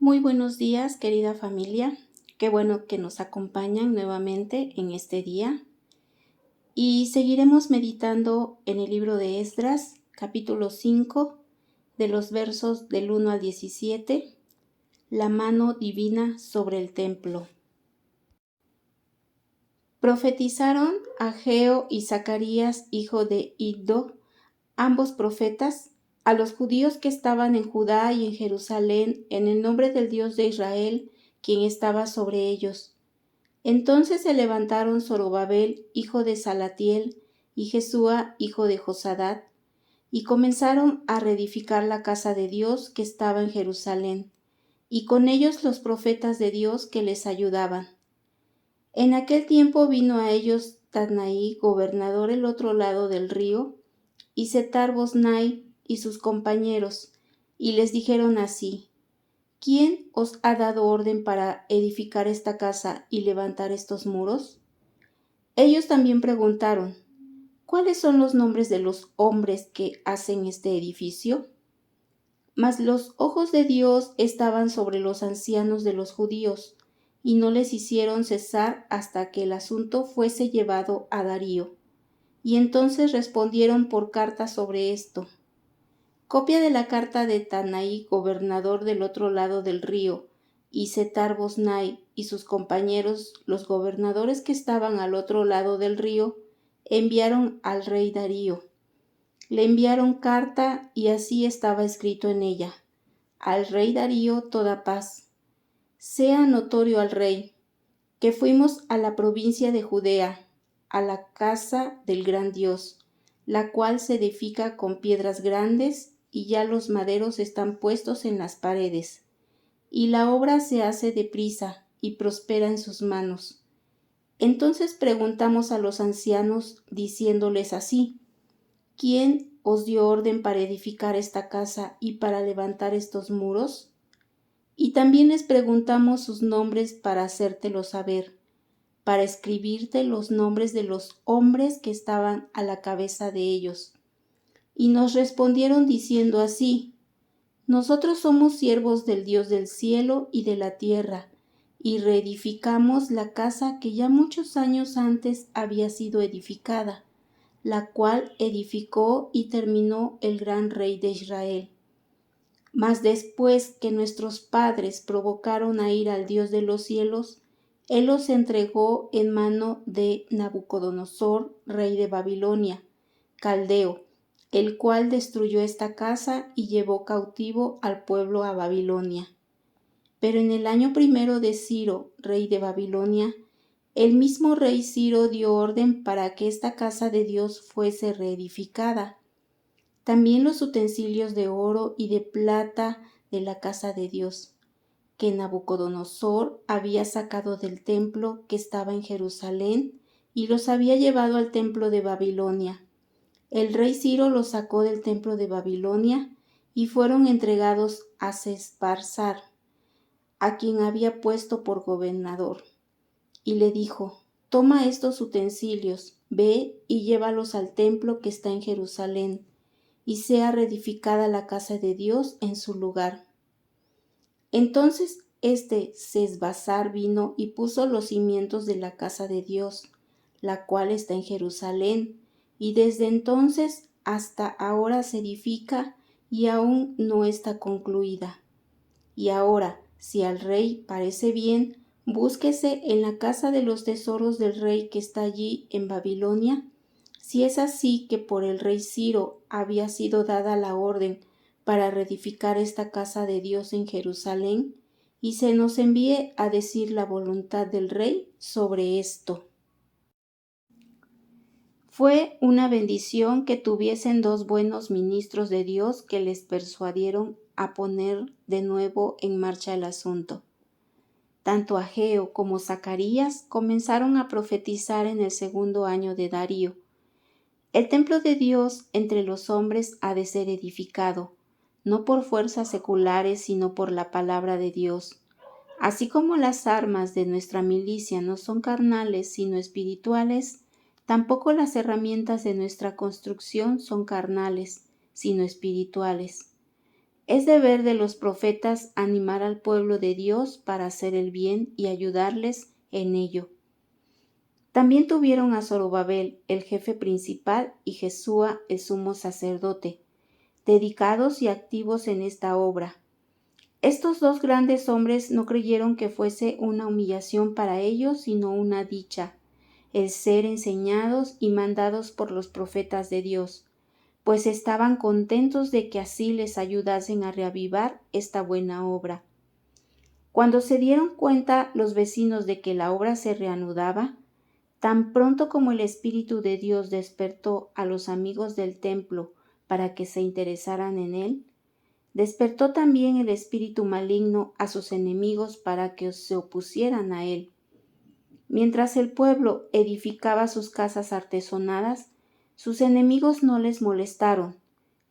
Muy buenos días, querida familia. Qué bueno que nos acompañan nuevamente en este día. Y seguiremos meditando en el libro de Esdras, capítulo 5, de los versos del 1 al 17, la mano divina sobre el templo. Profetizaron Ageo y Zacarías, hijo de Iddo, ambos profetas, a los judíos que estaban en Judá y en Jerusalén, en el nombre del Dios de Israel, quien estaba sobre ellos. Entonces se levantaron Zorobabel, hijo de Salatiel, y Jesúa, hijo de Josadat, y comenzaron a reedificar la casa de Dios que estaba en Jerusalén, y con ellos los profetas de Dios que les ayudaban. En aquel tiempo vino a ellos Tatnaí, gobernador el otro lado del río, y Setar-Bosnai y sus compañeros, y les dijeron así: ¿Quién os ha dado orden para edificar esta casa y levantar estos muros? Ellos también preguntaron: ¿Cuáles son los nombres de los hombres que hacen este edificio? Mas los ojos de Dios estaban sobre los ancianos de los judíos, y no les hicieron cesar hasta que el asunto fuese llevado a Darío. Y entonces respondieron por carta sobre esto. Copia de la carta de Tatnaí, gobernador del otro lado del río, y Setar-Bosnai y sus compañeros, los gobernadores que estaban al otro lado del río, enviaron al rey Darío. Le enviaron carta y así estaba escrito en ella: al rey Darío toda paz. Sea notorio al rey que fuimos a la provincia de Judea, a la casa del gran Dios, la cual se edifica con piedras grandes, y ya los maderos están puestos en las paredes, y la obra se hace deprisa y prospera en sus manos. Entonces preguntamos a los ancianos, diciéndoles así: ¿Quién os dio orden para edificar esta casa y para levantar estos muros? Y también les preguntamos sus nombres para hacértelo saber, para escribirte los nombres de los hombres que estaban a la cabeza de ellos. Y nos respondieron diciendo así: nosotros somos siervos del Dios del cielo y de la tierra, y reedificamos la casa que ya muchos años antes había sido edificada, la cual edificó y terminó el gran rey de Israel. Mas después que nuestros padres provocaron a ir al Dios de los cielos, Él los entregó en mano de Nabucodonosor, rey de Babilonia, caldeo, el cual destruyó esta casa y llevó cautivo al pueblo a Babilonia. Pero en el año 1 de Ciro, rey de Babilonia, el mismo rey Ciro dio orden para que esta casa de Dios fuese reedificada. También los utensilios de oro y de plata de la casa de Dios, que Nabucodonosor había sacado del templo que estaba en Jerusalén, y los había llevado al templo de Babilonia. El rey Ciro los sacó del templo de Babilonia, y fueron entregados a Sesbassar, a quien había puesto por gobernador. Y le dijo: toma estos utensilios, ve y llévalos al templo que está en Jerusalén, y sea reedificada la casa de Dios en su lugar. Entonces Sesbassar vino y puso los cimientos de la casa de Dios, la cual está en Jerusalén, y desde entonces hasta ahora se edifica y aún no está concluida. Y ahora, si al rey parece bien, búsquese en la casa de los tesoros del rey que está allí en Babilonia. Si es así que por el rey Ciro había sido dada la orden para reedificar esta casa de Dios en Jerusalén, y se nos envíe a decir la voluntad del rey sobre esto. Fue una bendición que tuviesen dos buenos ministros de Dios que les persuadieron a poner de nuevo en marcha el asunto. Tanto Ageo como Zacarías comenzaron a profetizar en el 2º año de Darío. El templo de Dios entre los hombres ha de ser edificado, no por fuerzas seculares, sino por la palabra de Dios. Así como las armas de nuestra milicia no son carnales, sino espirituales, tampoco las herramientas de nuestra construcción son carnales, sino espirituales. Es deber de los profetas animar al pueblo de Dios para hacer el bien y ayudarles en ello. También tuvieron a Zorobabel, el jefe principal, y Jesúa, el sumo sacerdote, dedicados y activos en esta obra. Estos dos grandes hombres no creyeron que fuese una humillación para ellos, sino una dicha, el ser enseñados y mandados por los profetas de Dios, pues estaban contentos de que así les ayudasen a reavivar esta buena obra. Cuando se dieron cuenta los vecinos de que la obra se reanudaba, tan pronto como el Espíritu de Dios despertó a los amigos del templo para que se interesaran en él, despertó también el espíritu maligno a sus enemigos para que se opusieran a él. Mientras el pueblo edificaba sus casas artesonadas, sus enemigos no les molestaron,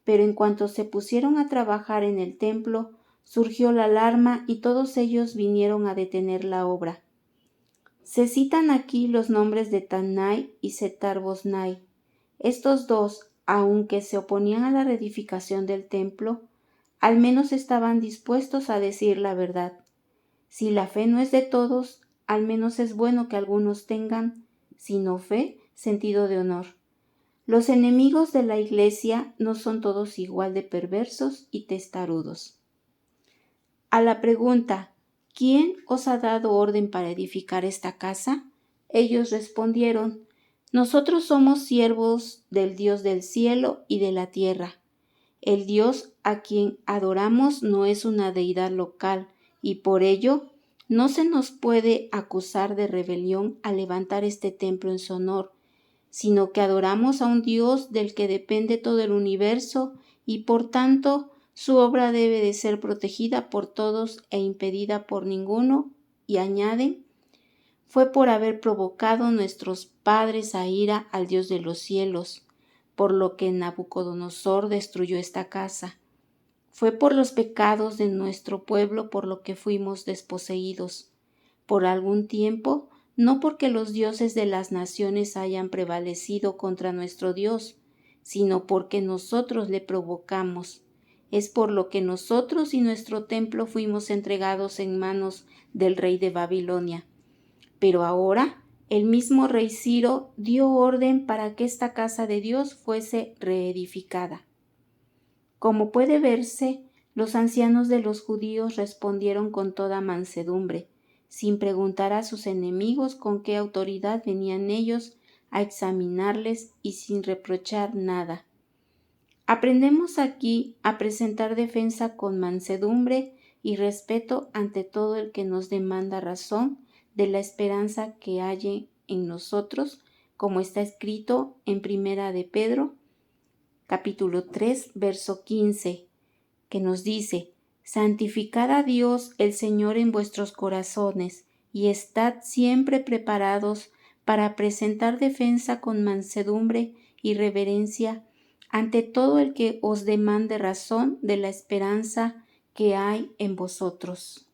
pero en cuanto se pusieron a trabajar en el templo, surgió la alarma y todos ellos vinieron a detener la obra. Se citan aquí los nombres de Tannai y Setar-Boznai. Estos dos, aunque se oponían a la reedificación del templo, al menos estaban dispuestos a decir la verdad. Si la fe no es de todos, al menos es bueno que algunos tengan, si no fe, sentido de honor. Los enemigos de la Iglesia no son todos igual de perversos y testarudos. A la pregunta, ¿quién os ha dado orden para edificar esta casa? Ellos respondieron, nosotros somos siervos del Dios del cielo y de la tierra. El Dios a quien adoramos no es una deidad local y por ello no se nos puede acusar de rebelión al levantar este templo en su honor, sino que adoramos a un Dios del que depende todo el universo y por tanto su obra debe de ser protegida por todos e impedida por ninguno, y añaden, fue por haber provocado nuestros padres a ira al Dios de los cielos, por lo que Nabucodonosor destruyó esta casa. Fue por los pecados de nuestro pueblo por lo que fuimos desposeídos. Por algún tiempo, no porque los dioses de las naciones hayan prevalecido contra nuestro Dios, sino porque nosotros le provocamos. Es por lo que nosotros y nuestro templo fuimos entregados en manos del rey de Babilonia. Pero ahora el mismo rey Ciro dio orden para que esta casa de Dios fuese reedificada. Como puede verse, los ancianos de los judíos respondieron con toda mansedumbre, sin preguntar a sus enemigos con qué autoridad venían ellos a examinarles y sin reprochar nada. Aprendemos aquí a presentar defensa con mansedumbre y respeto ante todo el que nos demanda razón de la esperanza que hay en nosotros, como está escrito en Primera de Pedro, capítulo 3, verso 15, que nos dice, santificad a Dios el Señor en vuestros corazones y estad siempre preparados para presentar defensa con mansedumbre y reverencia ante todo el que os demande razón de la esperanza que hay en vosotros.